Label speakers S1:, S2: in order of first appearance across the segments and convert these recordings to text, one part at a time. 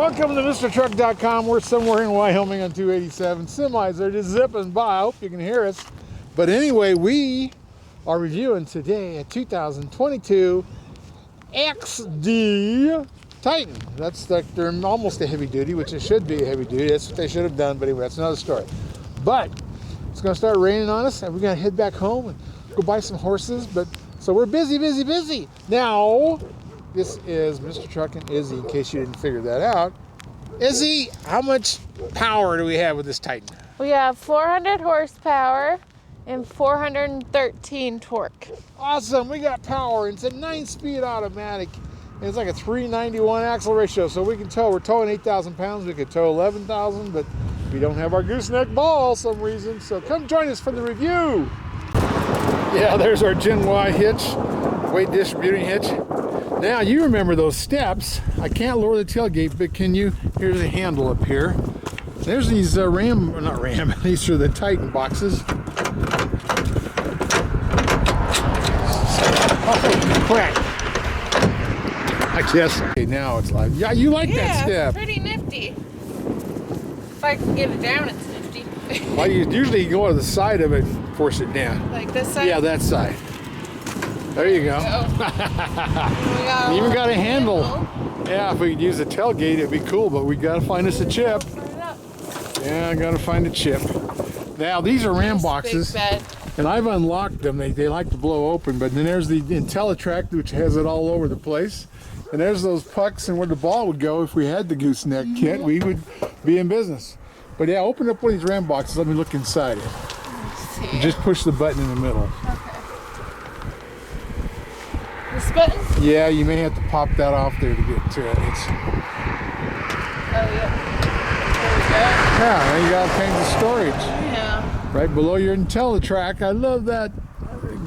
S1: Welcome to MrTruck.com. We're somewhere in Wyoming on 287. Semis are just zipping by. I hope you can hear us. But anyway, we are reviewing today a 2022 XD Titan. That's like they're almost a heavy duty, which it should be a heavy duty. That's what they should have done, but anyway, that's another story. But it's going to start raining on us, and we're going to head back home and go buy some horses. But so we're busy. Now, this is Mr. Truck and Izzy, in case you didn't figure that out. Izzy, how much power do we have with this Titan?
S2: We have 400 horsepower and 413 torque.
S1: Awesome, we got power. It's a 9-speed automatic, and it's like a 391 axle ratio, so we can tow. We're towing 8,000 pounds. We could tow 11,000, but we don't have our gooseneck ball for some reason, so come join us for the review. Yeah, there's our Gen Y hitch, weight distributing hitch. Now, you remember those steps. I can't lower the tailgate, but can you? Here's a handle up here. There's these these are the Titan boxes. Oh, crap. I guess. Okay, now it's live. Yeah, you like that step.
S2: It's pretty nifty. If I can get it down, it's nifty.
S1: Well, you usually go to the side of it and force it down.
S2: Like this side?
S1: Yeah, that side. There you go. You even got a handle. Yeah, if we could use the tailgate, it'd be cool, but we gotta find us a chip. Yeah, I gotta find a chip. Now, these are Ram boxes, and I've unlocked them. They like to blow open, but then there's the IntelliTrack, which has it all over the place. And there's those pucks and where the ball would go if we had the gooseneck kit, we would be in business. But yeah, open up one of these Ram boxes. Let me look inside it. And just push the button in the middle.
S2: This button?
S1: Yeah, you may have to pop that off there to get to it. It's...
S2: Oh, yeah. There we go.
S1: Yeah, now you got all kinds of storage.
S2: Yeah.
S1: Right below your IntelliTrack. I love that.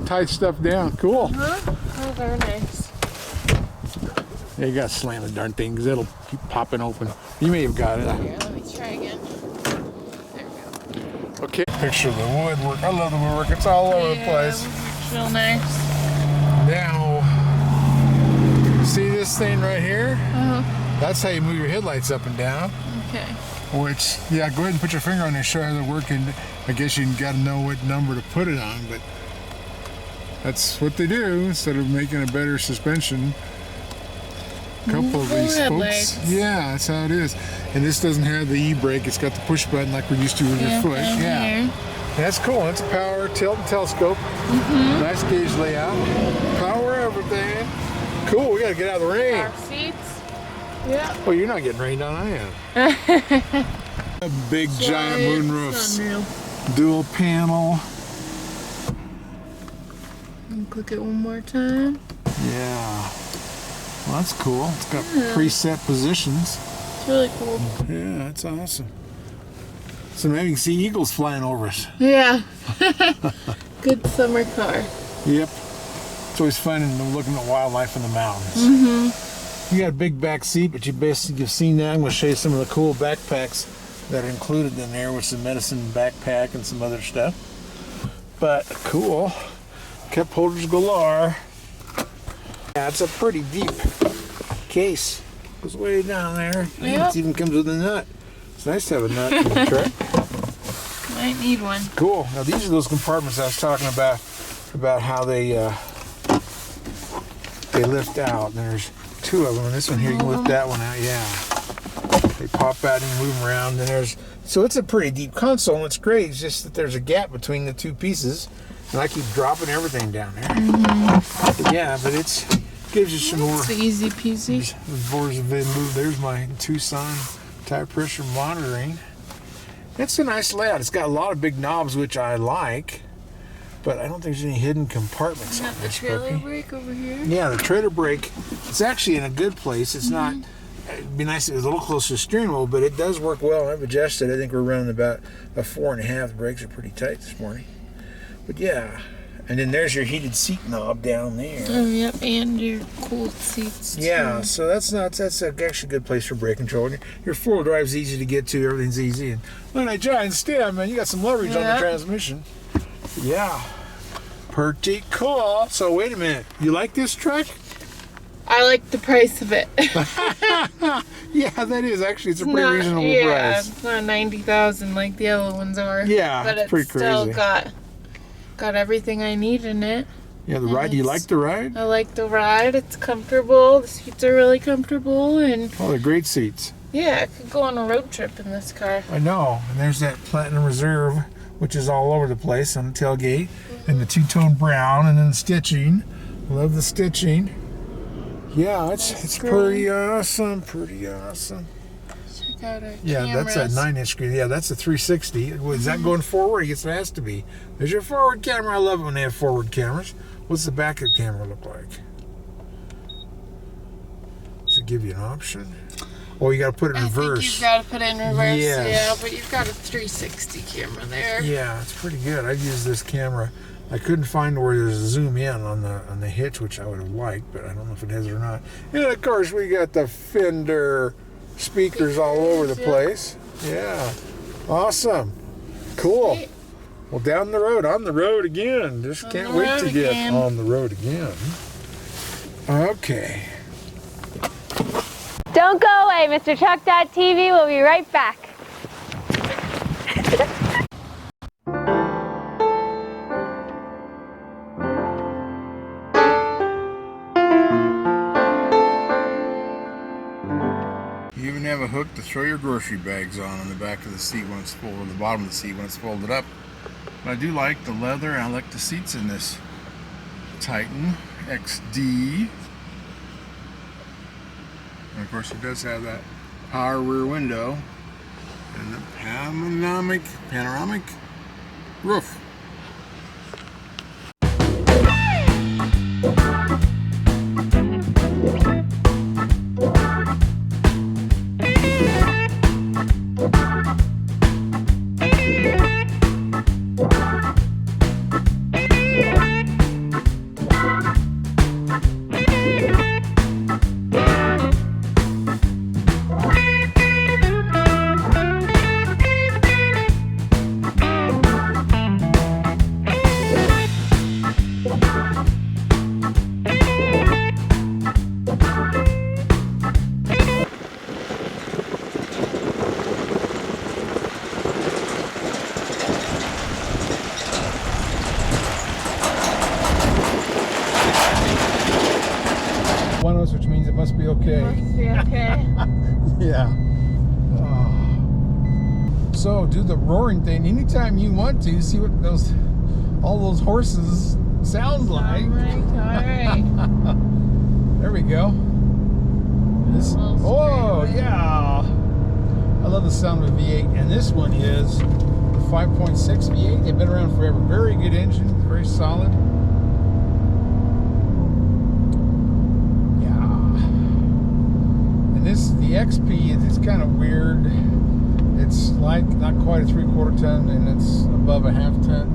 S1: Tie stuff down. Cool.
S2: Oh, very nice.
S1: Yeah, you got to slam the darn thing because it'll keep popping open. You may have got it.
S2: Here, let me try again. There we go.
S1: Okay. Picture the woodwork. I love the woodwork. It's all over the place.
S2: It's real nice.
S1: Now, see this thing right here? That's how you move your headlights up and down.
S2: Okay.
S1: Which, yeah, go ahead and put your finger on it and show how they're working. I guess you got to know what number to put it on, but that's what they do instead of making a better suspension. A couple of these folks. Yeah, that's how it is. And this doesn't have the e-brake. It's got the push button like we're used to with your foot. Yeah. That's cool. That's a power tilt and telescope. Nice gauge layout. Power everything. Cool. We got to get out of the rain.
S2: Our seats. Yeah.
S1: Well, you're not getting rained on, I am. A big giant moonroof. Dual panel.
S2: And click it one more time.
S1: Yeah. Well, that's cool. It's got preset positions.
S2: It's really cool.
S1: Yeah, that's awesome. So maybe you can see eagles flying over us.
S2: Yeah. Good summer car.
S1: Yep. It's always fun looking at wildlife in the mountains. You got a big back seat, but you've seen that. I'm going to show you some of the cool backpacks that are included in there, with some medicine backpack and some other stuff. But cool. Cup holders galore. Yeah, it's a pretty deep case. Goes way down there.
S2: Yep.
S1: It even comes with a nut. It's nice to have a nut in the truck.
S2: Might need one.
S1: Cool. Now these are those compartments I was talking about how they lift out. And there's two of them, and this one here you can lift that one out. Yeah. They pop out and you move them around. And so it's a pretty deep console, and it's great. It's just that there's a gap between the two pieces, and I keep dropping everything down there. Yeah, but it gives you some more.
S2: It's easy peasy.
S1: The boards have been moved. There's my Tucson tire pressure monitoring. It's a nice layout. It's got a lot of big knobs, which I like, but I don't think there's any hidden compartments on this puppy.
S2: The trailer brake over here.
S1: Yeah, the trailer brake. It's actually in a good place. It's not. It'd be nice if it was a little closer to the steering wheel, but it does work well. I've adjusted. I think we're running about a 4.5. The brakes are pretty tight this morning. But yeah. And then there's your heated seat knob down there.
S2: Oh, yep, and your cooled seats too.
S1: Yeah, so that's actually a good place for brake control. Your four-wheel drive's easy to get to. Everything's easy. And look at that giant stem, man. You got some leverage on the transmission. Yeah. Pretty cool. So wait a minute. You like this truck?
S2: I I like the price of it.
S1: Yeah, that is actually, it's a pretty
S2: not,
S1: reasonable
S2: yeah,
S1: price.
S2: it's not 90,000 like the other ones are.
S1: Yeah,
S2: but
S1: it's pretty
S2: still
S1: crazy.
S2: got everything I need in it.
S1: Yeah, the ride. Do you like the ride?
S2: I like the ride. It's comfortable. The seats are really comfortable, and
S1: Oh, they're great seats.
S2: yeah, I could go on a road trip in this car.
S1: I know. And there's that Platinum Reserve, which is all over the place on the tailgate, and the two-tone brown, and then stitching. Love the stitching. Yeah, it's pretty awesome. Pretty awesome.
S2: Check out our
S1: Yeah, that's a
S2: cameras.
S1: 9-inch screen. Yeah, that's a 360. Is that going forward? I guess it has to be. There's your forward camera. I love it when they have forward cameras. What's the backup camera look like? Does it give you an option? Oh, you got to put it in
S2: I think
S1: reverse.
S2: you've got to put it in reverse.
S1: Yes.
S2: Yeah, but you've got a 360 camera there.
S1: Yeah, it's pretty good. I've used this camera. I couldn't find where there's a zoom in on the hitch, which I would have liked, but I don't know if it has it or not. And of course, we got the Fender speakers all over the place. Yeah, awesome, cool.
S2: Sweet.
S1: Well, down the road, on the road again. Just
S2: On
S1: can't
S2: the
S1: wait
S2: road
S1: to get
S2: again.
S1: on the road again. Okay.
S3: Don't go away, Mr. Chuck.tv. We'll be right back.
S1: You even have a hook to throw your grocery bags on the back of the seat when it's folded, or the bottom of the seat when it's folded up. But I do like the leather, and I like the seats in this Titan XD. And of course, it does have that power rear window and the panoramic roof. Which means it must be okay.
S2: Must be okay.
S1: Yeah. Oh. So do the roaring thing anytime you want to. See what all those horses sound like.
S2: All right.
S1: There we go. This, oh yeah. I love the sound of a V8, and this one is the 5.6 V8. They've been around forever. Very good engine, very solid. The XP is kind of weird. It's like not quite a 3/4 ton, and it's above a 1/2 ton,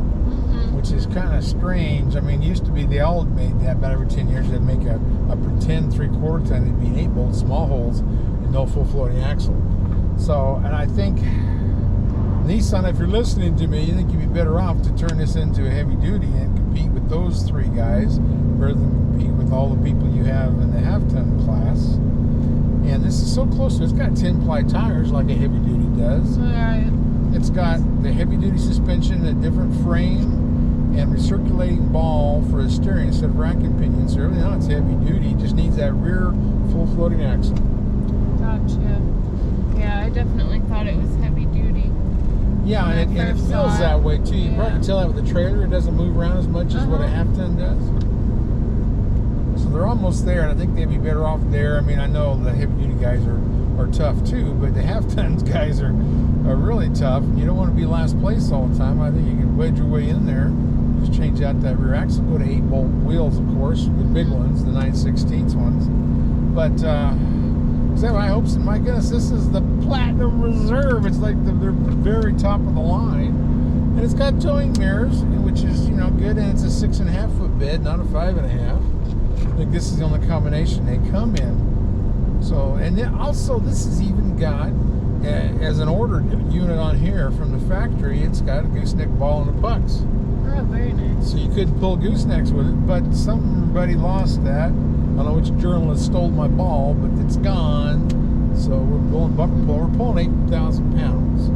S1: which is kind of strange. I mean, it used to be they all made that, about every 10 years they'd make a pretend 3/4 ton. It'd be an 8-bolt small holes and no full floating axle. So, and I think Nissan, if you're listening to me, you think you'd be better off to turn this into a heavy duty and compete with those three guys rather than compete with all the people you have in the 1/2 ton class. And this is so close. It's got 10-ply tires like a heavy duty does.
S2: Right.
S1: It's got the heavy duty suspension, a different frame, and recirculating ball for the steering instead of rack and pinion. So everything on it's heavy duty. It just needs that rear full floating axle.
S2: Gotcha. Yeah, I definitely thought it was heavy duty.
S1: Yeah,
S2: When I
S1: and it
S2: first
S1: feels
S2: saw it.
S1: that way too. You
S2: Yeah.
S1: probably can tell that with the trailer. It doesn't move around as much as what a 1/2 ton does. So they're almost there, and I think they'd be better off there. I mean, I know the heavy duty guys are tough too, but the 1/2 tons guys are really tough. You don't want to be last place all the time. I think you can wedge your way in there. Just change out that rear axle. Go to 8-bolt wheels, of course, the big ones, the 9/16 ones. But so my hopes, and my goodness, this is the Platinum Reserve. It's like they're very top of the line. And it's got towing mirrors, which is, good, and it's a 6.5 foot bed, not a 5.5. I think this is the only combination they come in. So, and then also this has even got, as an ordered unit on here from the factory, it's got a gooseneck ball and the pucks.
S2: Oh, very nice.
S1: So you could pull goosenecks with it, but somebody lost that. don't know which journalist stole my ball, but it's gone. So we're going bumper pull. We're pulling 8,000 pounds,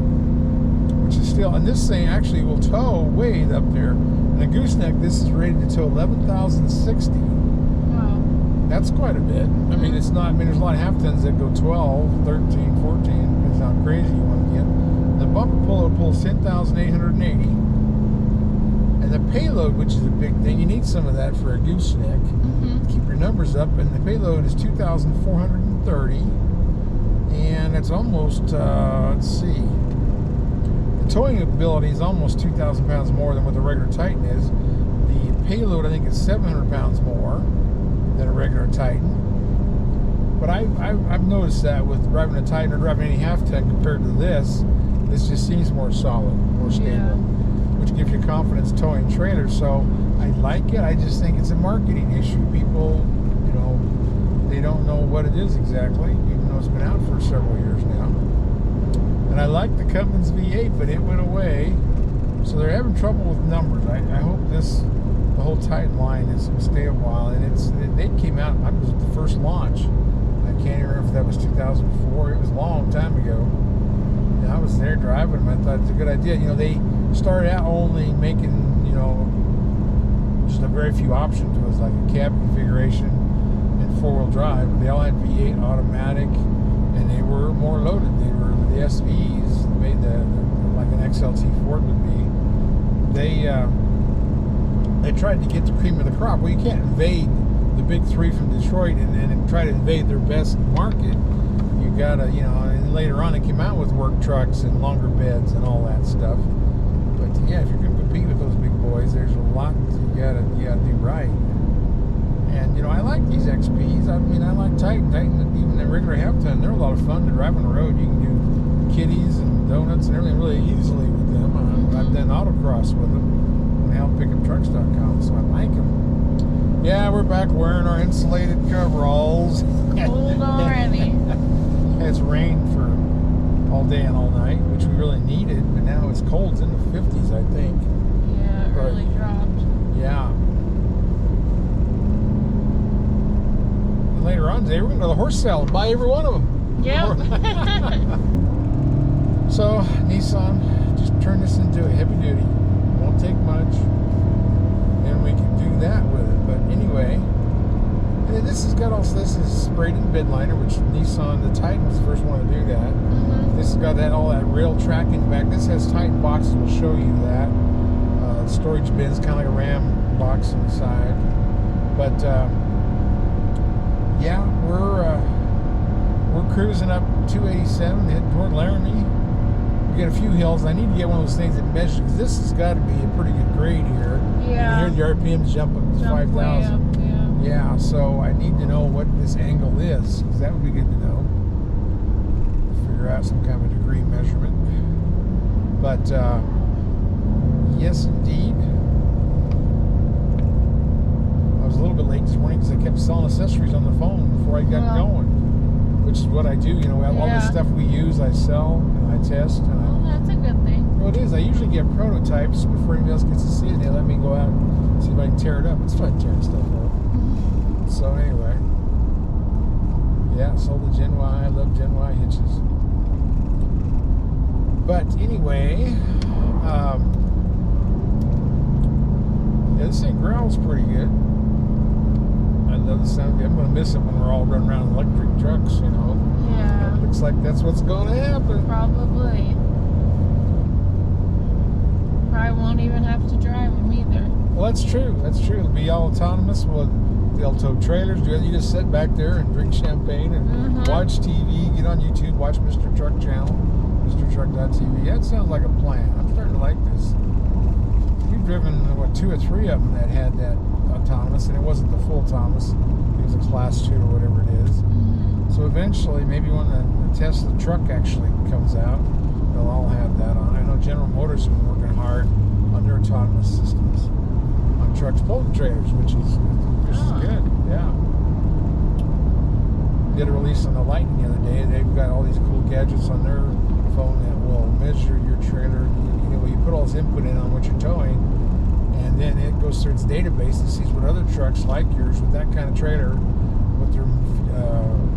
S1: which is still, and this thing actually will tow way up there. And a gooseneck, this is rated to tow 11,060.
S2: Wow.
S1: That's quite a bit. I mean, it's not, I mean, there's a lot of half tons that go 12, 13, 14, depends how crazy you want to get. The bumper pull pulls 10,880. And the payload, which is a big thing, you need some of that for a gooseneck. Keep your numbers up, and the payload is 2,430. And it's almost, let's see, the towing ability is almost 2,000 pounds more than what the regular Titan is. The payload, I think, is 700 pounds more than a regular Titan. But I've noticed that with driving a Titan or driving any half ton compared to this just seems more solid, more stable, which gives you confidence towing trailers. So I like it. I just think it's a marketing issue. People, you know, they don't know what it is exactly, even though it's been out for several years now. And I like the Cummins V8, but it went away. So they're having trouble with numbers. I hope the whole Titan line is going to stay a while. And they came out, I was at the first launch. I can't remember if that was 2004. It was a long time ago. And I was there driving them. I thought it's a good idea. You know, they started out only making, you know, just a very few options. It was like a cab configuration and four-wheel drive. But they all had V8 automatic, and they were more loaded. They were the SVs, made like an XLT Ford would be. They tried to get the cream of the crop. Well, you can't invade the big three from Detroit and try to invade their best market. You gotta, you know, and later on it came out with work trucks and longer beds and all that stuff. But yeah, if you're gonna compete with those big boys, there's a lot you gotta do right. And you know, I like these XPs. I mean, I like Titan, even the regular half ton. They're a lot of fun to drive on the road. You can do kitties and donuts and everything really easily with them. I've done autocross with them on helppickuptrucks.com, so I like them. Yeah, we're back wearing our insulated coveralls.
S2: Cold already.
S1: It's rained for all day and all night, which we really needed, but now it's cold. It's in the 50s, I think.
S2: Yeah, it really dropped.
S1: Yeah. And later on today, we're going to go to the horse sale and buy every one of them.
S2: Yep.
S1: So, Nissan just turned this into a heavy duty. Won't take much. And we can do that with it. But anyway, and then this has got all this is sprayed in bed liner, which Nissan, the Titan was the first one to do that. This has got all that rail tracking back. This has Titan boxes. We'll show you that. Storage bins, kind of like a Ram box on the side. But yeah, we're cruising up 287, heading toward Laramie. We got a few hills. I need to get one of those things that measures, because this has got to be a pretty good grade here.
S2: Yeah.
S1: You hear the RPMs jump up to 5,000. Yeah, so I need to know what this angle is, because that would be good to know. Figure out some kind of a degree measurement. But yes, indeed. I was a little bit late this morning because I kept selling accessories on the phone before I got going, which is what I do. You know, all the stuff we use, I sell and I test. And
S2: That's a good thing.
S1: Well, it is. I usually get prototypes before anybody else gets to see it. They let me go out and see if I can tear it up. It's fun tearing stuff up. So anyway, yeah, sold the Gen Y. I love Gen Y hitches. But anyway, yeah, this thing growls pretty good. I love the sound of it. I'm going to miss it when we're all running around in electric trucks, you know.
S2: Yeah.
S1: It looks like that's what's going to happen.
S2: Probably. Probably won't even have to drive them either.
S1: Well, that's true. That's true. It'll be all autonomous. They'll tow trailers. You just sit back there and drink champagne and watch TV. Get on YouTube. Watch Mr. Truck channel, MrTruck.tv. That sounds like a plan. I'm starting to like this. We've driven, what, 2 or 3 of them that had that autonomous, and it wasn't the full autonomous. It was a class 2 or whatever it is. So eventually, maybe when the Tesla truck actually comes out, they'll all have that on. I know General Motors has been working hard on their autonomous systems on trucks pulling trailers, which is good. Yeah. Did a release on the Lightning the other day. They've got all these cool gadgets on their phone that will measure your trailer. You know, you put all this input in on what you're towing, and then it goes through its database and sees what other trucks like yours with that kind of trailer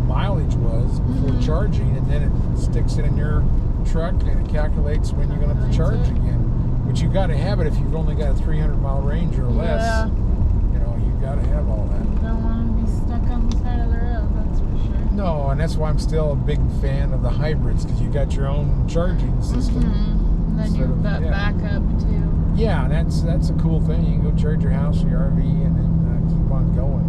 S1: mileage was before charging, and then it sticks it in your truck and it calculates when you're going to have to charge again. But you got to have it if you've only got a 300-mile range or less.
S2: Yeah.
S1: You know, you got to have all that.
S2: You don't want to be stuck on the side of the road, that's for sure.
S1: No, and that's why I'm still a big fan of the hybrids, because you got your own charging system.
S2: And then you've got backup too.
S1: Yeah, that's a cool thing. You can go charge your house or your RV and then keep on going.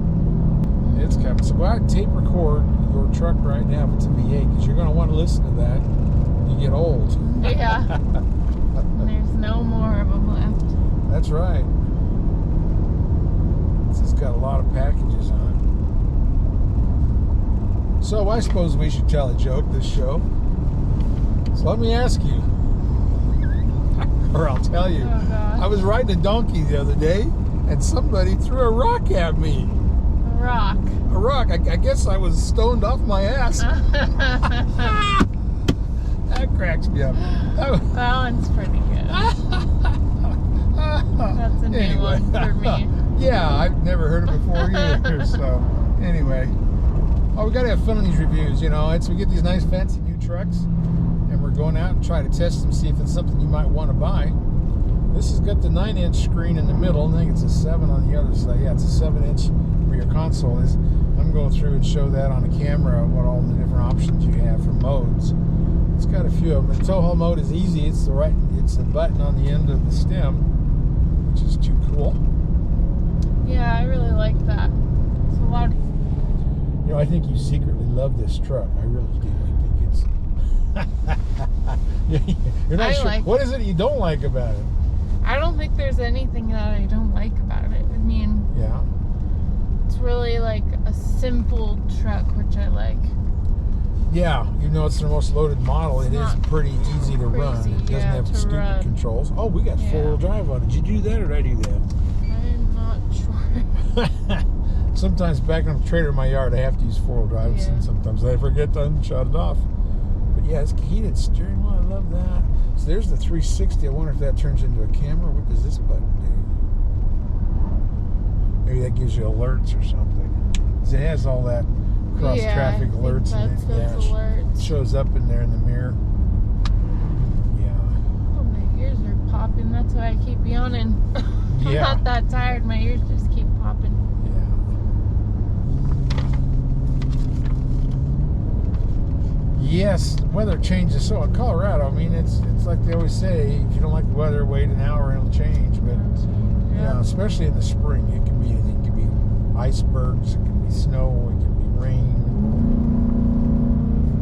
S1: It's coming. So go out and tape record your truck right now if it's a V8, because you're going to want to listen to that when you get old.
S2: Yeah. There's no more of them left.
S1: That's right. This has got a lot of packages on it. So I suppose we should tell a joke this show. So let me ask you, or I'll tell you.
S2: Oh, gosh.
S1: I was riding a donkey the other day, and somebody threw a rock at me.
S2: A rock.
S1: A rock. I guess I was stoned off my ass. That cracks me up.
S2: That one's pretty good. That's a new one for me.
S1: Yeah, I've never heard it before either. So, anyway. Oh, we got to have fun on these reviews, you know. We get these nice fancy new trucks, and we're going out and try to test them, see if it's something you might want to buy. This has got the 9-inch screen in the middle. I think it's a 7 on the other side. Yeah, it's a 7-inch where your console is. I'm going through and show that on a camera, what all the different options you have for modes. It's got a few of them. The tow haul mode is easy. It's the button on the end of the stem, which is too cool.
S2: Yeah, I really like that. It's a lot.
S1: You know, I think you secretly love this truck. I really do. I think it's. You're not sure. What is it you don't like about it?
S2: I don't think there's anything that I don't like about it. I mean,
S1: yeah,
S2: it's really like a simple truck, which I like.
S1: Yeah, even though it's the most loaded model, it is pretty easy to run. It doesn't have stupid controls. Oh, we got 4-wheel drive on it. Did you do that or did I do that?
S2: I'm not sure.
S1: Sometimes back on the trailer in my yard, I have to use 4-wheel drives, and sometimes I forget to shut it off. But yeah, it's heated steering wheel. I love that. So there's the 360. I wonder if that turns into a camera. What does this button do? Maybe that gives you alerts or something. Because it has all that cross traffic alerts in it. Yeah, it shows up in there in the mirror. Yeah.
S2: Oh, my ears are popping. That's why I keep yawning. I'm not that tired. My ears just keep popping.
S1: Yes, the weather changes. So in Colorado, I mean, it's like they always say, if you don't like the weather, wait an hour and it'll change. But yeah, especially in the spring, it can be icebergs, it can be snow, it can be rain.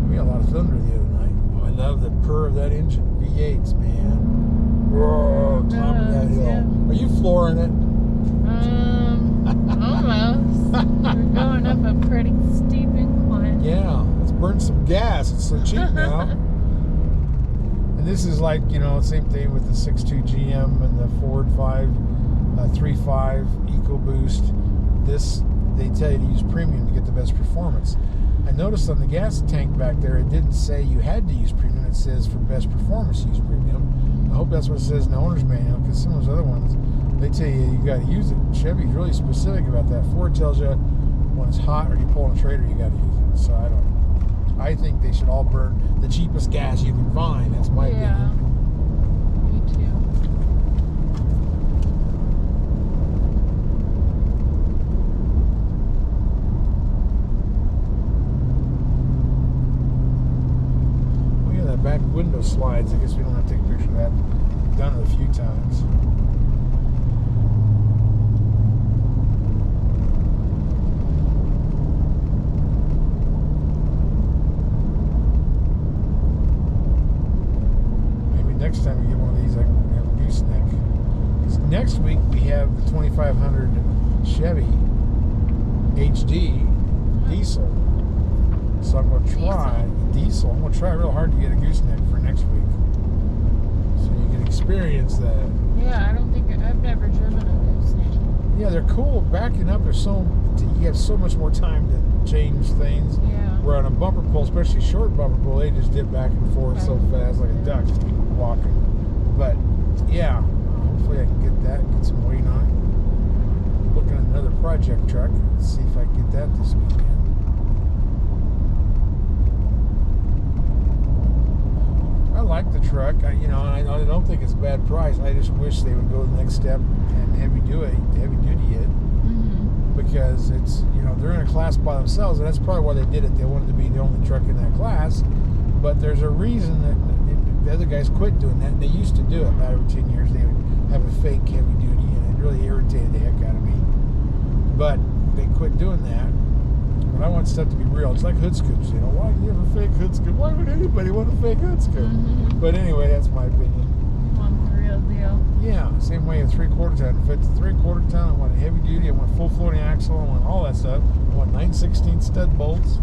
S1: We had a lot of thunder the other night. Oh, I love the purr of that engine. V8s, man. Whoa, climbing that hill.
S2: Yeah.
S1: Are you flooring it?
S2: Almost. We're going up a pretty steep incline.
S1: Yeah, let's burn some gas. It's so cheap now. And this is like, you know, same thing with the 6.2 GM and the Ford 3.5 EcoBoost. This, they tell you to use premium to get the best performance. I noticed on the gas tank back there, it didn't say you had to use premium. It says for best performance, use premium. I hope that's what it says in the owner's manual, because some of those other ones, they tell you got to use it. Chevy's really specific about that. Ford tells you when it's hot or you pull on a trailer, you got to use it. So I think they should all burn the cheapest gas you can find. That's my opinion.
S2: Me too.
S1: Well, yeah, that back window slides. I guess we don't have to take a picture of that. We've done it a few times. Next time we get one of these, I can have a gooseneck. Because next week we have the 2500 Chevy HD diesel. So I'm going to try diesel. I'm going to try real hard to get a gooseneck for next week, so you can experience that.
S2: Yeah, I don't think I've never driven a gooseneck.
S1: Yeah, they're cool. Backing up, you have so much more time to change things.
S2: Yeah.
S1: Where on a bumper pull, especially short bumper pull, they just dip back and forth so fast, like a duck walking. But yeah, hopefully I can get some weight on it. Looking at another project truck. Let's see if I can get that this weekend. truck. I don't think it's a bad price. I just wish they would go the next step and heavy duty it. Because it's, they're in a class by themselves, and that's probably why they did it. They wanted to be the only truck in that class. But there's a reason that the other guys quit doing that. They used to do it about every 10 years. They would have a fake heavy duty, and it really irritated the heck out of me. But they quit doing that. But I want stuff to be real. It's like hood scoops. Why do you have a fake hood scoop? Why would anybody want a fake hood scoop? But anyway, that's my opinion.
S2: You want the real deal.
S1: Yeah, same way with 3/4 ton. If it's 3/4 ton, I want a heavy duty, I want full floating axle, I want all that stuff. I want 9/16 stud bolts.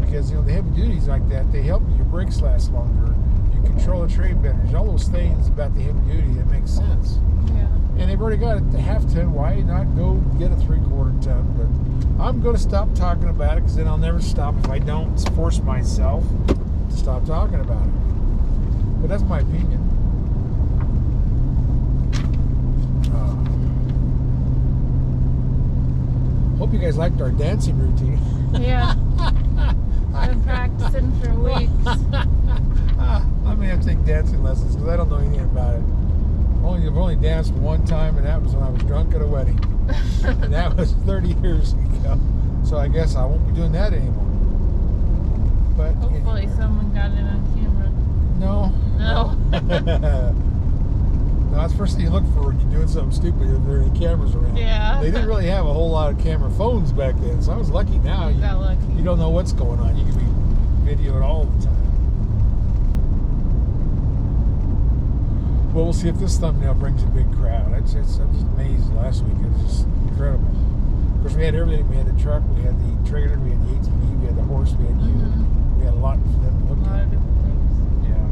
S1: Because, the heavy duties like that, they help your brakes last longer. You control the trade better. There's all those things about the heavy duty that make sense.
S2: Yeah.
S1: And they've already got it to half ton. Why not go get a 3/4 ton? But I'm going to stop talking about it, because then I'll never stop if I don't force myself to stop talking about it. But that's my opinion. Hope you guys liked our dancing routine.
S2: Yeah. I've been practicing for weeks.
S1: I may have to take dancing lessons, because I don't know anything about it. I've only danced one time, and that was when I was drunk at a wedding. And that was 30 years ago. So I guess I won't be doing that anymore. But
S2: hopefully someone got it on camera.
S1: No.
S2: No.
S1: No, that's the first thing you look for when you're doing something stupid, if there are any cameras around.
S2: Yeah.
S1: They didn't really have a whole lot of camera phones back then, so I was lucky. Now you
S2: got lucky.
S1: You don't know what's going on. You can be videoed all the time. Well, we'll see if this thumbnail brings a big crowd. I'm just amazed last week. It was just incredible. Of course, we had everything. We had the truck, we had the trailer, we had the ATV, we had the horse, we had you. We had a lot for them to look
S2: A lot
S1: at.
S2: of different things.
S1: Yeah.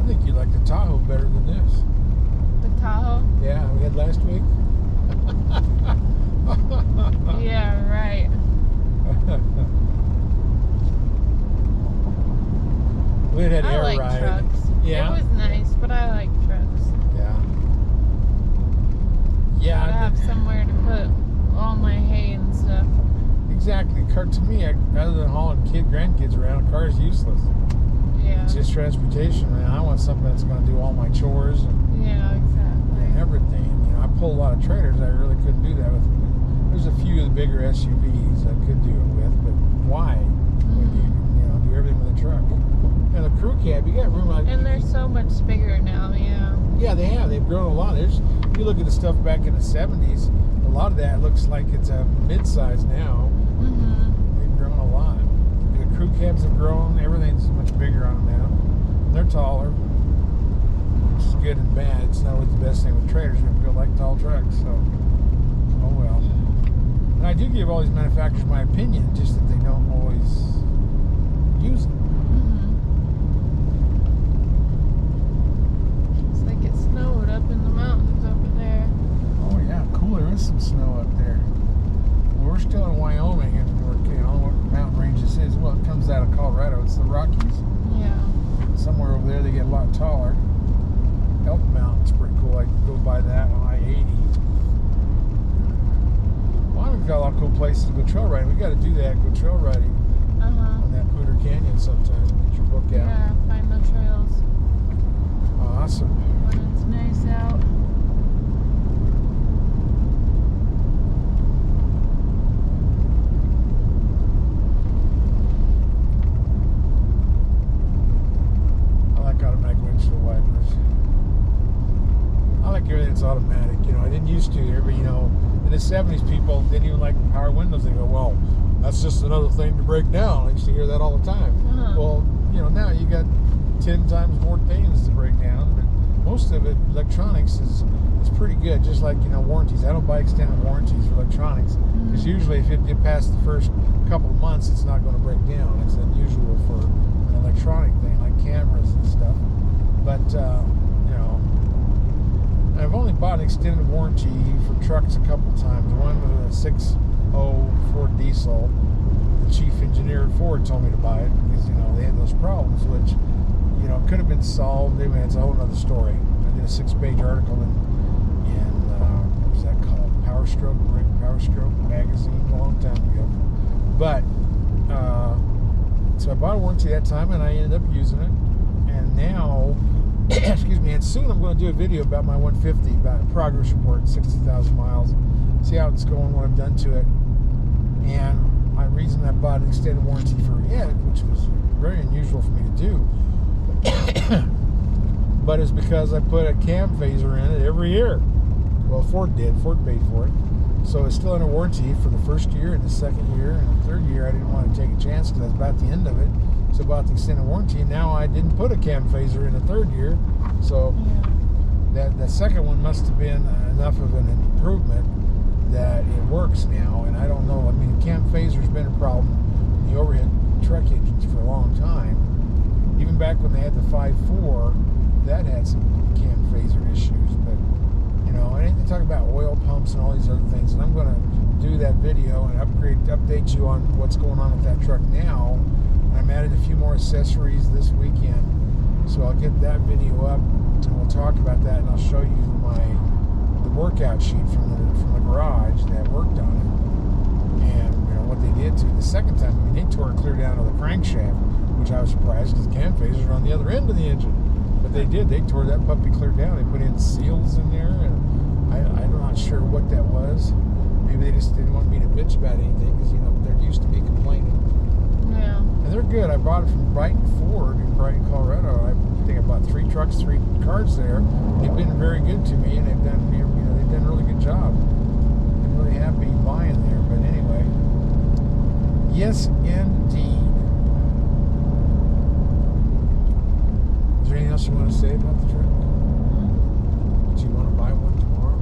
S1: I think you like the Tahoe better than this.
S2: The Tahoe?
S1: Yeah, we had last week.
S2: Yeah, right.
S1: We had
S2: I
S1: air
S2: like
S1: ride.
S2: trucks.
S1: Yeah.
S2: It was nice, but I like trucks.
S1: Yeah. Yeah.
S2: I have somewhere to put all my hay and stuff.
S1: Exactly. Car to me, rather than hauling grandkids around, a car is useless.
S2: Yeah.
S1: It's just transportation, man. I want something that's going to do all my chores and
S2: exactly.
S1: everything. I pull a lot of trailers. I really couldn't do that with. There's a few of the bigger SUVs I could do it with, but why? When you do everything with a truck. And the crew cab, you got room out.
S2: And they're so much bigger now, yeah.
S1: Yeah, they have. They've grown a lot. If you look at the stuff back in the 70s, a lot of that looks like it's a mid-size now. They've grown a lot. The crew cabs have grown. Everything's much bigger on them now. They're taller, which is good and bad. It's not always the best thing with trailers. We feel like tall trucks, so oh well. And I do give all these manufacturers my opinion, just that they don't always use it.
S2: It's like it snowed up in the mountains over there.
S1: Oh yeah, cool. There is some snow up there. Well, we're still in Wyoming, and we're, I don't know what mountain range this is. Well, it comes out of Colorado. It's the Rockies.
S2: Yeah.
S1: Somewhere over there, they get a lot taller. Elk Mountain's pretty cool. I can go by that on I-80. Wyoming's got a lot of cool places to go trail riding. We got to do that. Go trail riding on that Pooter Canyon sometime. Get your book out.
S2: Yeah, find the trails
S1: Awesome.
S2: when it's nice out.
S1: I like automatic windshield wipers. I like everything that's automatic. I didn't used to. Everybody, in the 70s, people didn't even like power windows. They go, well, that's just another thing to break down. I used to hear that all the time. Well, now you got 10 times more things to break down, but most of it, electronics is pretty good. Just like, warranties. I don't buy extended warranties for electronics, because usually if you get past the first couple of months, it's not going to break down. It's unusual for an electronic thing like cameras and stuff. But I've only bought an extended warranty for trucks a couple times. One with a 6.0 Ford diesel. The chief engineer at Ford told me to buy it because they had those problems, which could have been solved. Anyway, it's a whole other story. I did a 6-page article in what was that called? Power Stroke magazine a long time ago. But
S4: So I bought a warranty that time, and I ended up using it. And now, excuse me, and soon I'm going to do a video about my 150, about a progress report, 60,000 miles, see how it's going, what I've done to it. And my reason I bought an extended warranty for it, which was very unusual for me to do, but it's because I put a cam phaser in it every year. Well, Ford did. Ford paid for it. So it's still under warranty for the first year and the second year and the third year. I didn't want to take a chance because I was about the end of it. So I bought the extended warranty, and now I didn't put a cam phaser in the third year. So that second one must have been enough of an improvement that it works now. And I don't know. I mean, cam phaser's been a problem in the overhead truck engines for a long time. Even back when they had the 5.4, that had some cam phaser issues. But, you know, and they talk about oil pumps and all these other things. And I'm going to do that video and update you on what's going on with that truck now. And I'm added a few more accessories this weekend. So I'll get that video up and we'll talk about that. And I'll show you the workout sheet from the garage that worked on it. And, you know, what they did to it the second time. I mean, they tore it clear down to the crankshaft, which I was surprised because the cam phasers are on the other end of the engine. But they did. They tore that puppy clear down. They put in seals in there, and I'm not sure what that was. Maybe they just didn't want me to bitch about anything because, you know, they're used to me complaining.
S2: Yeah.
S4: And they're good. I bought it from Brighton Ford in Brighton, Colorado. I think I bought 3 trucks, 3 cars there. They've been very good to me, and they've done, you know, they've done a really good job. I'm really happy buying there. But anyway, yes, indeed. Is there anything else you want to say about the truck? Do you want to buy one tomorrow?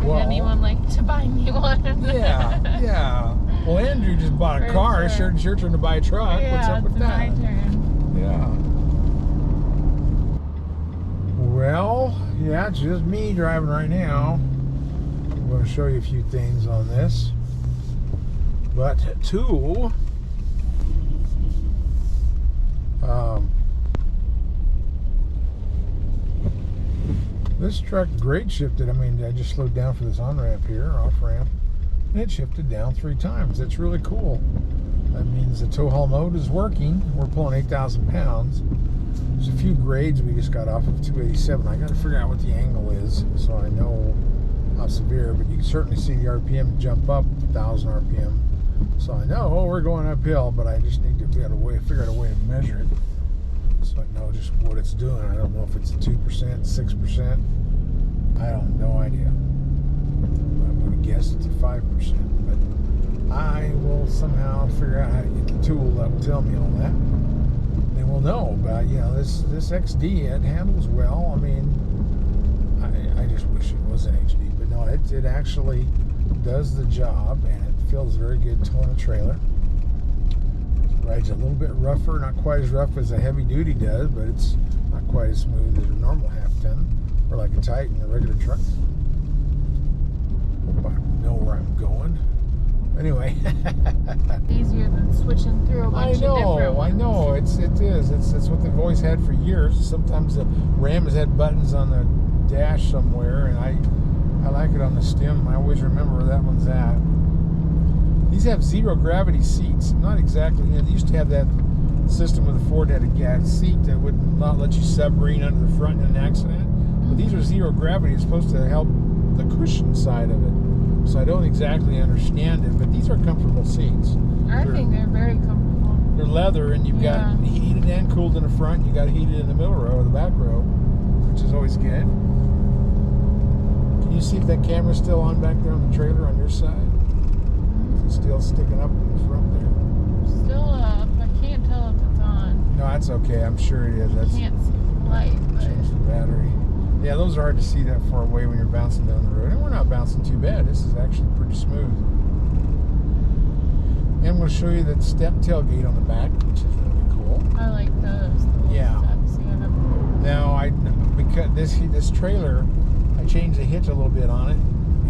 S2: Would anyone like to buy me one?
S4: Yeah. Well, Andrew just bought a car.
S2: Sure.
S4: It's your turn to buy a truck.
S2: Yeah,
S4: What's up with
S2: it's
S4: that?
S2: my turn.
S4: Yeah. Well, yeah, it's just me driving right now. I'm going to show you a few things on this. But this truck grade shifted. I mean, I just slowed down for this on-ramp here, off-ramp, and it shifted down 3 times. That's really cool. That means the tow haul mode is working. We're pulling 8,000 pounds. There's a few grades we just got off of 287. I got to figure out what the angle is so I know how severe, but you can certainly see the RPM jump up 1,000 RPM. So I know, we're going uphill, but I just need to figure out a way to measure it so I know just what it's doing. I don't know if it's 2%, 6%. I don't have no idea. I'm going to guess it's a 5%, but I will somehow figure out how to get the tool that will tell me all that. Then we'll know. But, you know, this XD, it handles well. I mean, I just wish it was an HD, but no, it actually does the job, and it feels very good towing a trailer. Rides a little bit rougher, not quite as rough as a heavy duty does, but it's not quite as smooth as a normal half-ton or like a Titan, a regular truck. Hope I know where I'm going. Anyway.
S2: Easier than switching through a bunch of different ones.
S4: I know. It is. It's what they've always had for years. Sometimes the Ram has had buttons on the dash somewhere, and I like it on the stem. I always remember where that one's at. These have 0 gravity seats. Not exactly. You know, they used to have that system with the Ford had a gas seat that would not let you submarine under the front in an accident. But these are 0 gravity. It's supposed to help the cushion side of it. So I don't exactly understand it, but these are comfortable seats.
S2: I think they're very comfortable.
S4: They're leather, and you've got heated and cooled in the front. You got heated in the middle row or the back row, which is always good. Can you see if that camera's still on back there on the trailer on your side? Is it still sticking up in the front there?
S2: Still up. I can't tell if it's on.
S4: No, that's okay. I'm sure it is.
S2: I can't see the light.
S4: Change the battery. Yeah, those are hard to see that far away when you're bouncing down the road. And we're not bouncing too bad. This is actually pretty smooth. And I'm going to show you that step tailgate on the back, which is really cool.
S2: I like those.
S4: Yeah.
S2: Steps,
S4: Now, because this trailer, I changed the hitch a little bit on it,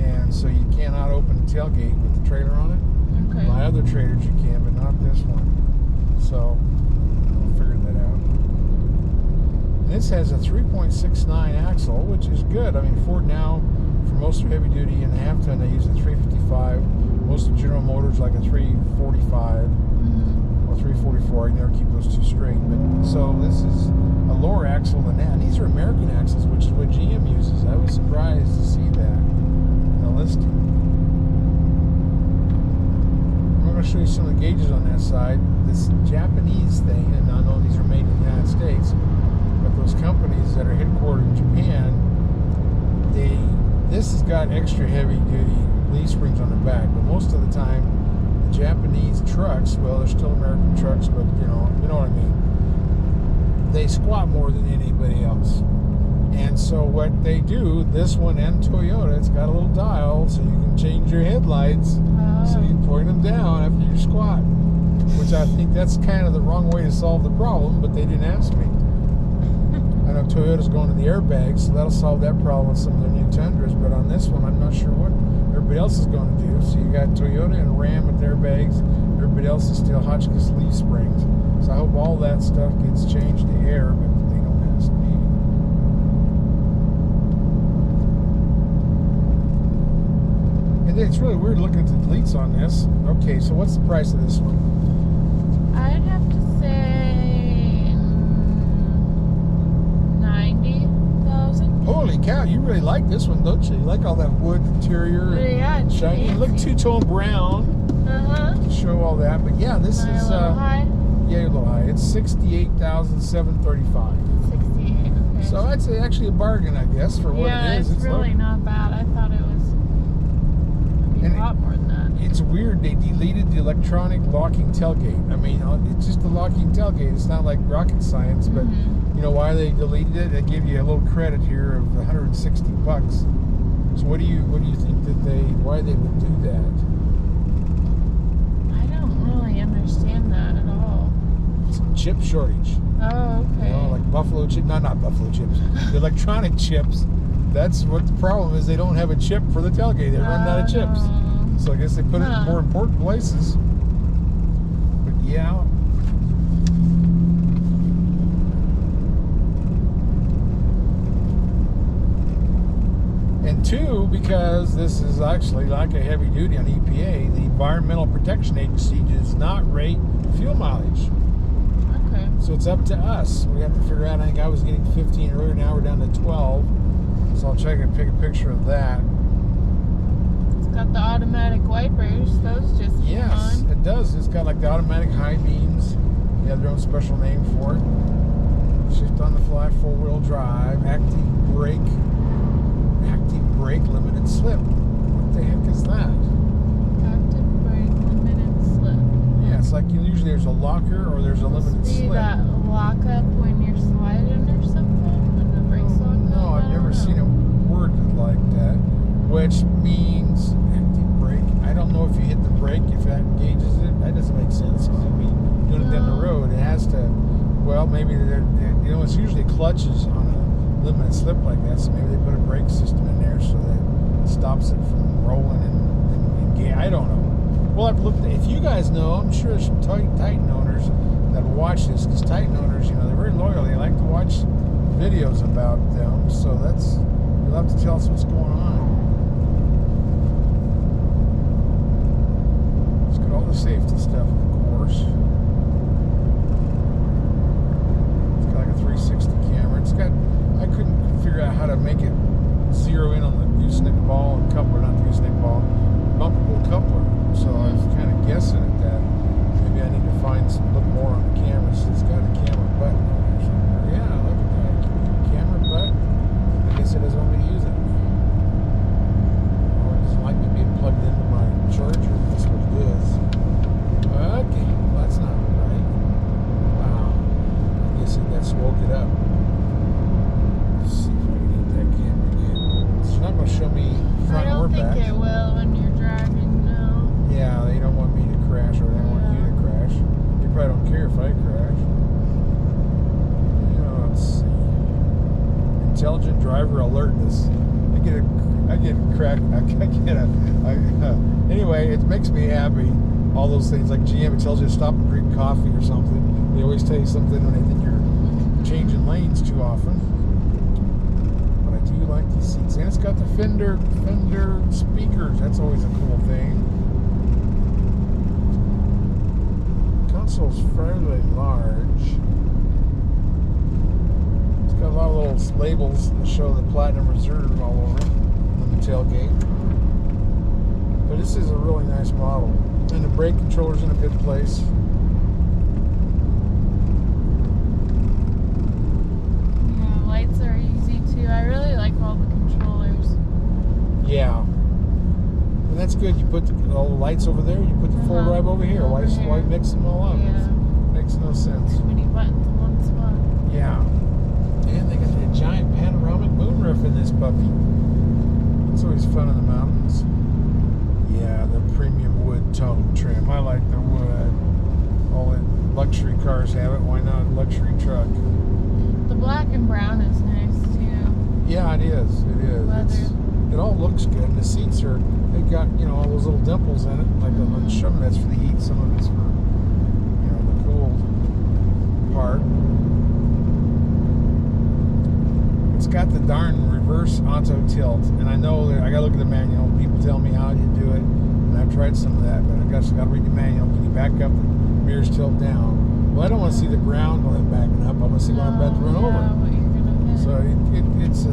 S4: and so you cannot open the tailgate with the trailer on it.
S2: Okay.
S4: My other trailers you can, but not this one. So, I'll figure that out. This has a 3.69 axle, which is good. I mean, Ford now, for most heavy duty and half ton, they use a 355. Most of General Motors like a 345 or 344. I never keep those two straight. But so this is a lower axle than that. And these are American axles, which is what GM uses. I was surprised to see that in the listing. I'm going to show you some of the gauges on that side. This Japanese thing, and I know these are made in the United States, but those companies that are headquartered in Japan, this has got extra heavy duty leaf springs on the back, but most of the time the Japanese trucks, well, they're still American trucks, but you know what I mean, they squat more than anybody else. And so what they do, this one and Toyota, it's got a little dial so you can change your headlights, so you can point them down after you squat, which I think that's kind of the wrong way to solve the problem, but they didn't ask me. I know Toyota's going to the airbags, so that'll solve that problem with some of their new Tundras, but on this one I'm not sure what everybody else is going to do. So you got Toyota and Ram with airbags, everybody else is still Hotchkiss leaf springs. So I hope all that stuff gets changed to air, but they don't ask me. And it's really weird looking at the deletes on this. Okay, so what's the price of this one?
S2: I'd have to say 90,000.
S4: Holy cow, you really like this one, don't you? You like all that wood interior and
S2: Yeah, it's
S4: shiny.
S2: fancy.
S4: Look, two-tone brown to show all that. But yeah, this
S2: Am I
S4: is
S2: a little high?
S4: yeah, a little high. It's $68,735.
S2: 68. Okay.
S4: So that's actually a bargain, I guess, for what
S2: yeah,
S4: it is.
S2: it's really not bad. I thought it was maybe
S4: And
S2: a lot more than that.
S4: It's weird. They deleted the electronic locking tailgate. I mean, it's just a locking tailgate. It's not like rocket science, but you know why they deleted it? They give you a little credit here of $160. So what do you think that why they would do that?
S2: I don't really understand that at all.
S4: It's a chip shortage.
S2: Oh, okay.
S4: You know, like buffalo chip, not buffalo chips, the electronic chips. That's what the problem is. They don't have a chip for the tailgate. They run out of chips. So I guess they put it in more important places. But yeah. And two, because this is actually like a heavy duty on EPA, the Environmental Protection Agency does not rate fuel mileage.
S2: Okay.
S4: So it's up to us. We have to figure out, I think I was getting 15 earlier, now we're down to 12. So I'll try to take a picture of that.
S2: It's got the automatic wipers. Those just came
S4: Yes,
S2: on.
S4: it does. It's got like the automatic high beams. They have their own special name for it. Shift on the fly, 4-wheel drive, active brake limited slip. What the heck is that?
S2: Active brake limited slip.
S4: Yeah, it's like usually there's a locker or there's a limited
S2: See
S4: slip.
S2: that lock up when you're sliding or something? When the brakes lock up?
S4: No, I've never seen it worded like that, which means active brake. I don't know if you hit the brake, if that engages it. That doesn't make sense because you'll be doing it down the road. It has to, well, maybe it's usually clutches on a limited slip like that, so maybe they put a brake system in there so that it stops it from rolling and I don't know. Well, I've looked. If you guys know, I'm sure there's some Titan owners that watch this, because Titan owners, you know, they're very loyal. They like to watch videos about them, so you'll have to tell us what's going on. It's got all the safety stuff, of course. It's got like a 360 camera. I couldn't figure out how to make it zero in on the gooseneck ball and coupler, not the gooseneck ball, bumpable coupler. So I was kind of guessing at that. Maybe I need to look more on the camera. So it's got a camera button on it. Yeah, look at that. Camera button. I guess it doesn't want me to use it. Or it just might be being plugged into my charger. That's what it is. Okay, well, that's not right. Wow. I guess that's woke it up. Let's see if I can get that camera again. It's not going to show me front or back.
S2: I don't think it will when you're driving, no.
S4: Yeah, they don't want me to crash, or they want you to crash. They probably don't care if I crash. Let's see. Intelligent driver alertness. Anyway, it makes me happy. All those things like GM, it tells you to stop and drink coffee or something. They always tell you something when they think you're changing lanes too often. But I do like these seats, and it's got the Fender speakers. That's always a cool thing. console's fairly large. It's got a lot of little labels that show the Platinum Reserve all over it on the tailgate. But this is a really nice model. And the brake controller's in a good place.
S2: Yeah, lights are easy too. I really like all the controllers.
S4: Yeah. And that's good. You put all the lights over there, you put the full drive over here. Why mix them all up?
S2: Yeah.
S4: Makes no sense.
S2: Too many buttons in one spot.
S4: Yeah. And they got that giant panoramic moonroof in this puppy. It's always fun in the mountains. Yeah, the premium wood tone trim. I like the wood. All the luxury cars have it. Why not a luxury truck?
S2: The black and brown is nice too.
S4: Yeah, it is. It is. It all looks good. And the seats are, they've got, you know, all those little dimples in it. Like some of that's for the heat, some of it's for, you know, the cool part. It's got the darn reverse auto tilt. And I know that I gotta look at the manual. People tell me how you do it. And I've tried some of that, but I guess I gotta read the manual. Can you back up, the mirrors tilt down? Well, I don't want to see the ground when I'm backing up. I want to see when I'm about to run over. So it's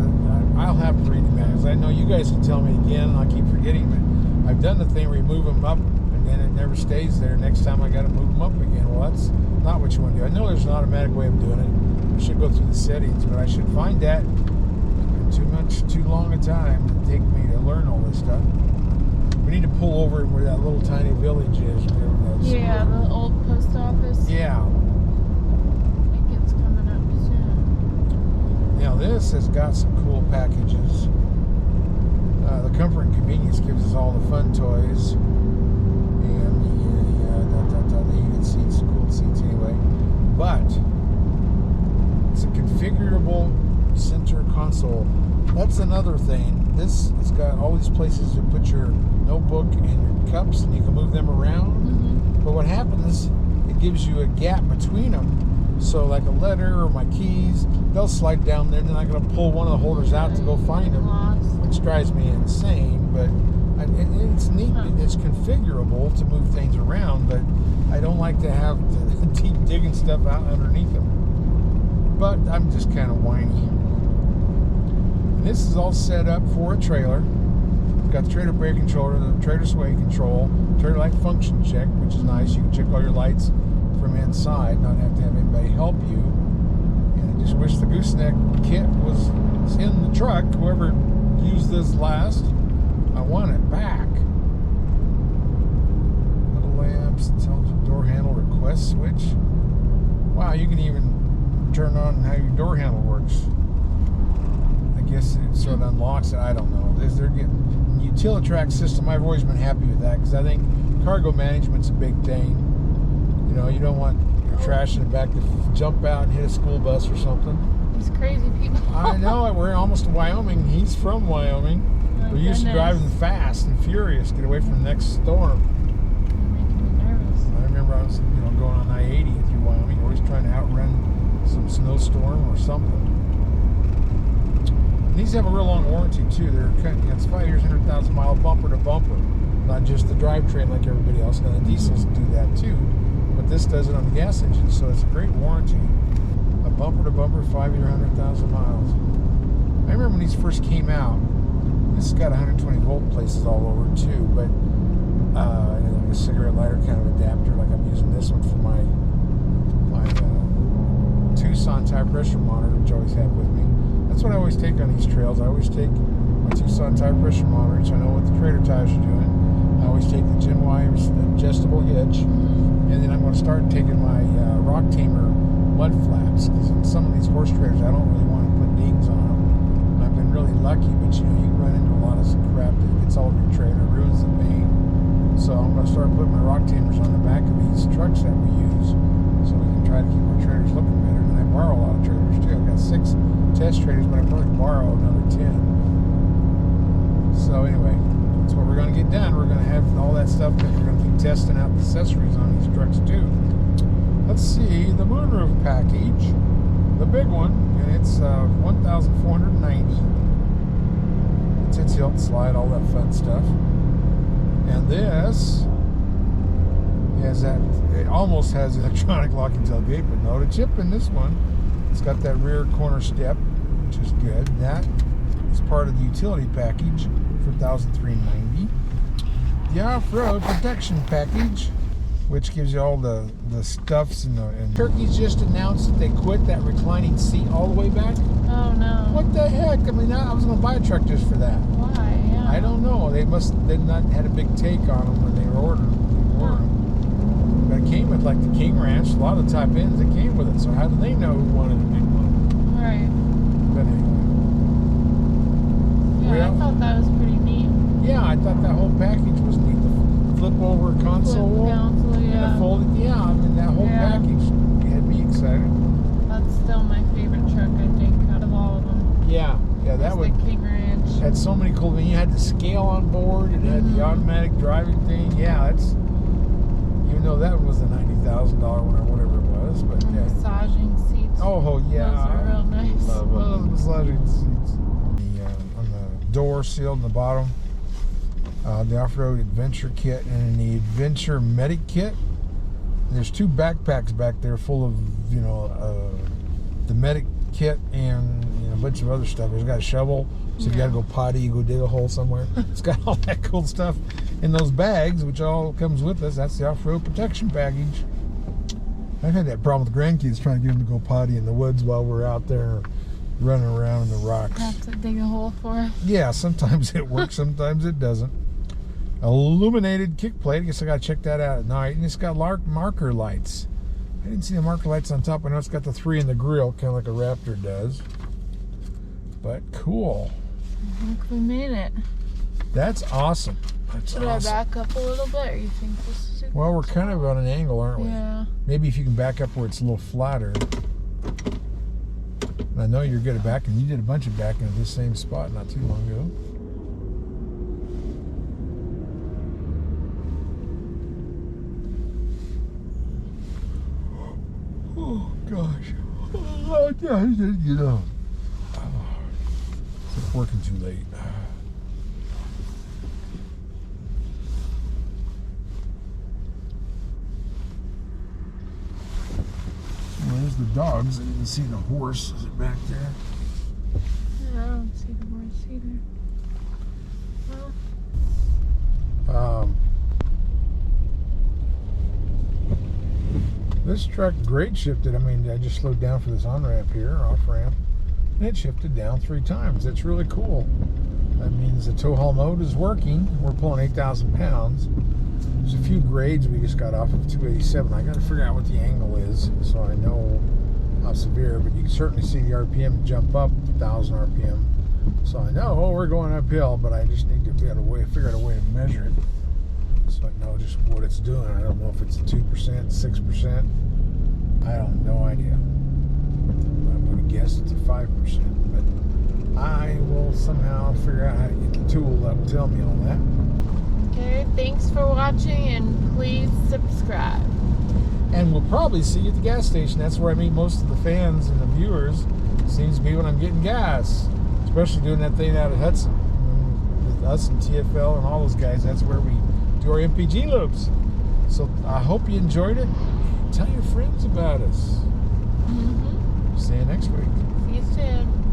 S4: I'll have to read the manuals. I know you guys can tell me again, and I'll keep forgetting, but I've done the thing where you move them up, and then it never stays there. Next time I got to move them up again. Well, that's not what you want to do. I know there's an automatic way of doing it. I should go through the settings, but I should find that. It's been too long a time to take me to learn all this stuff. We need to pull over where that little tiny village is.
S2: Yeah, the old post office.
S4: Yeah. Now this has got some cool packages. The comfort and convenience gives us all the fun toys and the heated seats, cooled seats anyway. But it's a configurable center console. That's another thing. This has got all these places to put your notebook and your cups, and you can move them around.
S2: Mm-hmm.
S4: But what happens, it gives you a gap between them. So like a letter or my keys, they'll slide down there, and then I gotta pull one of the holders out to go find them, which drives me insane. But it's neat. It's configurable to move things around, but I don't like to have to keep digging stuff out underneath them. But I'm just kind of whiny. And this is all set up for a trailer. It's got the trailer brake controller, the trailer sway control, trailer light function check, which is nice. You can check all your lights from inside, not have to have anybody help you. And I just wish the gooseneck kit was in the truck. Whoever used this last, I want it back. Little lamps, intelligent door handle request switch. Wow, you can even turn on how your door handle works. I guess it sort of unlocks it. I don't know. They're getting Utilitrack system. I've always been happy with that because I think cargo management's a big thing. You know, you don't want your trash in the back to jump out and hit a school bus or something.
S2: These crazy people.
S4: I know. We're almost to Wyoming. He's from Wyoming. We're used to driving fast and furious, get away from the next storm.
S2: You're making me nervous.
S4: I remember I was, going on I-80 through Wyoming, always trying to outrun some snowstorm or something. And these have a real long warranty too. They're it's 5 years, 100,000 mile bumper to bumper, not just the drivetrain like everybody else. Now the diesels do that too. But this does it on the gas engine, so it's a great warranty. A bumper to bumper, 5 year, 100,000 miles. I remember when these first came out, this has got 120 volt places all over it too, but like a cigarette lighter kind of adapter, like I'm using this one for my Tucson tire pressure monitor, which I always have with me. That's what I always take on these trails. I always take my Tucson tire pressure monitor, so I know what the trailer tires are doing. I always take the Gen Y adjustable hitch. And then I'm going to start taking my Rock Tamer mud flaps, because in some of these horse trailers I don't really want to put dings on them. I've been really lucky, but you run into a lot of crap that gets all over your trailer, ruins the paint. So I'm going to start putting my Rock Tamers on the back of these trucks that we use, so we can try to keep our trailers looking better. And I borrow a lot of trailers too. I've got 6 test trailers, but I probably borrow another 10. So anyway, that's what we're going to get done. We're going to have all that stuff, but we're going to keep testing out the accessories on these trucks too. Let's see the moonroof package, the big one, and it's $1,490. It's a tilt, slide, all that fun stuff. And this It almost has electronic locking tailgate, but no chip in this one. It's got that rear corner step, which is good. That is part of the utility package for $1,390. The off-road protection package, which gives you all the stuffs and Turkey's just announced that they quit that reclining seat all the way back.
S2: Oh no.
S4: What the heck? I mean, I was going to buy a truck just for that.
S2: Why? Yeah.
S4: I don't know. They've not had a big take on them when they were ordering them. But it came with like the King Ranch, a lot of the top ends that came with it. So how do they know who wanted a big one?
S2: Right.
S4: But anyway.
S2: Yeah,
S4: Well,
S2: I thought that was pretty neat.
S4: Yeah, I thought that whole package was neat. The flip over console.
S2: Flip console,
S4: And
S2: yeah.
S4: the folded, yeah, I mean that whole package had me excited.
S2: That's still my favorite truck, I think, out of all of them.
S4: Yeah, that
S2: It's
S4: one
S2: the King Ranch.
S4: had so many cool things. You had the scale on board, it had the automatic driving thing. Yeah, it's, even though that was the $90,000 one or whatever it was, but
S2: And
S4: yeah.
S2: massaging seats.
S4: Oh yeah,
S2: Those are real nice.
S4: Love those massaging seats. On the door sealed in the bottom, the off-road adventure kit and the adventure medic kit. And there's 2 backpacks back there full of the medic kit and a bunch of other stuff. It's got a shovel, so you gotta go potty, you go dig a hole somewhere. It's got all that cool stuff in those bags, which all comes with us. That's the off-road protection package. I've had that problem with the grandkids trying to get them to go potty in the woods while we're out there running around in the rocks.
S2: Have to dig a hole for it.
S4: Yeah, sometimes it works, sometimes it doesn't. Illuminated kick plate. I guess I gotta check that out at night. And it's got marker lights. I didn't see the marker lights on top. I know it's got the 3 in the grill, kind of like a Raptor does. But cool.
S2: I think we made it.
S4: That's awesome. That's
S2: Should
S4: awesome.
S2: I back up a little bit, or you think this is good?
S4: Well, we're kind of on an angle, aren't we?
S2: Yeah.
S4: Maybe if you can back up where it's a little flatter. And I know you're good at backing. You did a bunch of backing at this same spot not too long ago. Oh gosh. Oh, it's working too late. Well, there's the dogs. I didn't see the horse. Is it back there?
S2: Yeah, I don't see the horse either. Well,
S4: This truck grade shifted. I mean, I just slowed down for this on-ramp here, off-ramp, and it shifted down 3 times. That's really cool. That means the tow haul mode is working. We're pulling 8,000 pounds. There's a few grades we just got off of 287. I got to figure out what the angle is so I know how severe, but you can certainly see the RPM jump up 1,000 RPM. So I know, we're going uphill, but I just need to figure out a way to measure it so I know just what it's doing. I don't know if it's a 2%, 6%. I don't have no idea. I'm going to guess it's a 5%, but I will somehow figure out how to get the tool that will tell me all that.
S2: okay, thanks for watching, and please subscribe.
S4: And we'll probably see you at the gas station. That's where I meet most of the fans and the viewers. Seems to be when I'm getting gas, especially doing that thing out at Hudson. With us and TFL and all those guys, that's where we do our MPG loops. So I hope you enjoyed it. Tell your friends about us.
S2: Mm-hmm.
S4: See you next week.
S2: See you soon.